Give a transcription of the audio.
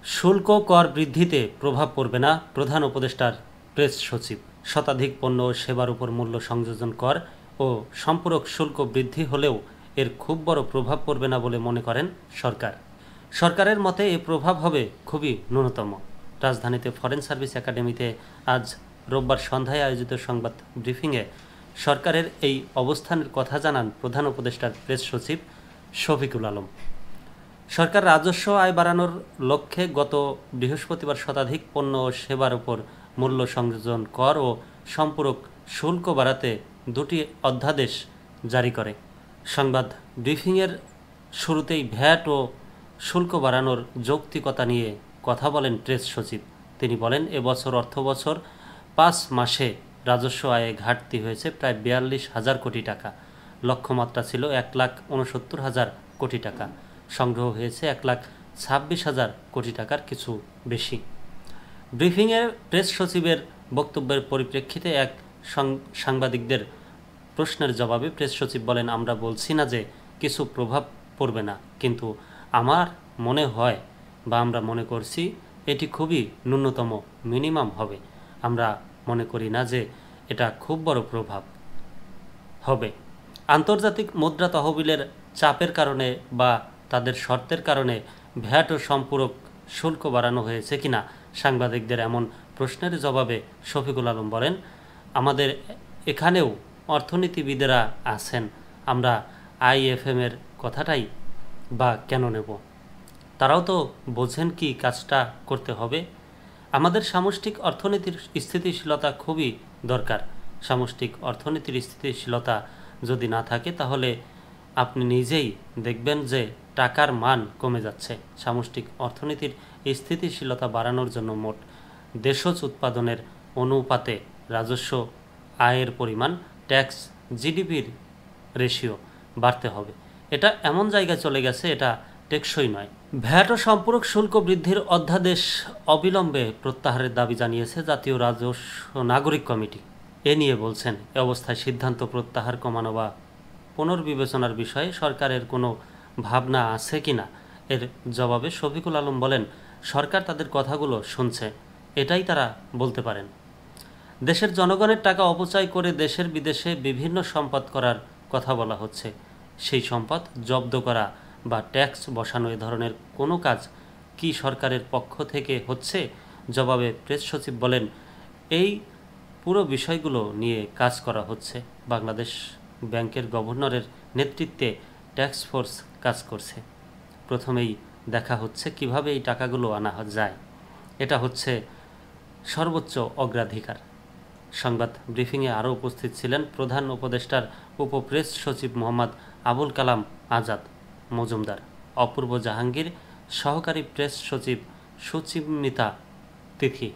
শুল্ক কর বৃদ্ধিতে প্রভাব পড়বে না প্রধান উপদেষ্টার প্রেস সচিব। শতাধিক পণ্য ও সেবার উপর মূল্য সংযোজন কর ও সম্পূরক শুল্ক বৃদ্ধি হলেও এর খুব বড় প্রভাব পড়বে না বলে মনে করেন সরকার। সরকারের মতে এ প্রভাব হবে খুবই ন্যূনতম। রাজধানীতে ফরেন সার্ভিস একাডেমিতে আজ রোববার সন্ধ্যায় আয়োজিত সংবাদ ব্রিফিংয়ে সরকারের এই অবস্থানের কথা জানান প্রধান উপদেষ্টার প্রেস সচিব শফিকুল আলম। সরকার রাজস্ব আয় বাড়ানোর লক্ষ্যে গত বৃহস্পতিবার শতাধিক পণ্য ও সেবার উপর মূল্য সংযোজন কর ও সম্পূরক শুল্ক বাড়াতে দুটি অধ্যাদেশ জারি করে। সংবাদ ব্রিফিংয়ের শুরুতেই ভ্যাট ও শুল্ক বাড়ানোর যৌক্তিকতা নিয়ে কথা বলেন প্রেস সচিব। তিনি বলেন, এবছর অর্থবছর 5 মাসে রাজস্ব আয়ে ঘাটতি হয়েছে প্রায় 42,000 কোটি টাকা। লক্ষ্যমাত্রা ছিল 1,69,000 কোটি টাকা। সংগ্রহ হয়েছে 1,26,000 কোটি টাকার কিছু বেশি। ব্রিফিংয়ে প্রেস সচিবের বক্তব্যের পরিপ্রেক্ষিতে এক সাংবাদিকদের প্রশ্নের জবাবে প্রেস সচিব বলেন, আমরা বলছি না যে কিছু প্রভাব পড়বে না, কিন্তু আমার মনে হয় বা আমরা মনে করছি এটি খুবই ন্যূনতম মিনিমাম হবে। আমরা মনে করি না যে এটা খুব বড় প্রভাব হবে। আন্তর্জাতিক মুদ্রা তহবিলের চাপের কারণে বা তাদের শর্তের কারণে ভ্যাট ও সম্পূরক শুল্ক বাড়ানো হয়েছে কিনা সাংবাদিকদের এমন প্রশ্নের জবাবে শফিকুল আলম বলেন, আমাদের এখানেও অর্থনীতিবিদেরা আছেন, আমরা আইএফএমের কথাটাই বা কেন নেব? তারাও তো বোঝেন কি কাজটা করতে হবে। আমাদের সামষ্টিক অর্থনীতির স্থিতিশীলতা খুবই দরকার। সামষ্টিক অর্থনীতির স্থিতিশীলতা যদি না থাকে তাহলে আপনি নিজেই দেখবেন যে টাকার মান কমে যাচ্ছে। সামষ্টিক অর্থনীতির স্থিতিশীলতা বাড়ানোর জন্য মোট দেশজ উৎপাদনের অনুপাতে রাজস্ব আয়ের পরিমাণ, ট্যাক্স জিডিপির রেশিও বাড়তে হবে। এটা এমন জায়গায় চলে গেছে, এটা টেকসই নয়। ভ্যাট ও সম্পূরক শুল্ক বৃদ্ধির অধ্যাদেশ অবিলম্বে প্রত্যাহারের দাবি জানিয়েছে জাতীয় রাজস্ব নাগরিক কমিটি। এ নিয়ে বলছেন, এ অবস্থায় সিদ্ধান্ত প্রত্যাহার কমানো বা পুনর্বিবেচনার বিষয়ে সরকারের কোনো ভাবনা আছে কিনা এর জবাবে শফিকুল আলম বলেন, সরকার তাদের কথাগুলো শুনছে, এটাই তারা বলতে পারেন। দেশের জনগণের টাকা অপচয় করে দেশের বিদেশে বিভিন্ন সম্পদ করার কথা বলা হচ্ছে। সেই সম্পদ জব্দ করা বা ট্যাক্স বসানো এ ধরনের কোনো কাজ কি সরকারের পক্ষ থেকে হচ্ছে? জবাবে প্রেস সচিব বলেন, এই পুরো বিষয়গুলো নিয়ে কাজ করা হচ্ছে। বাংলাদেশ ব্যাংকের গভর্নরের নেতৃত্বে ট্যাক্স ফোর্স কাজ করছে। প্রথমেই দেখা হচ্ছে কিভাবে এই টাকাগুলো আনা যায়। এটা হচ্ছে সর্বোচ্চ অগ্রাধিকার। সংবাদ ব্রিফিংয়ে আরও উপস্থিত ছিলেন প্রধান উপদেষ্টার উপপ্রেস সচিব মোহাম্মদ আবুল কালাম আজাদ মজুমদার, অপূর্ব জাহাঙ্গীর, সহকারী প্রেস সচিব সুচিন্মিতা তিথি।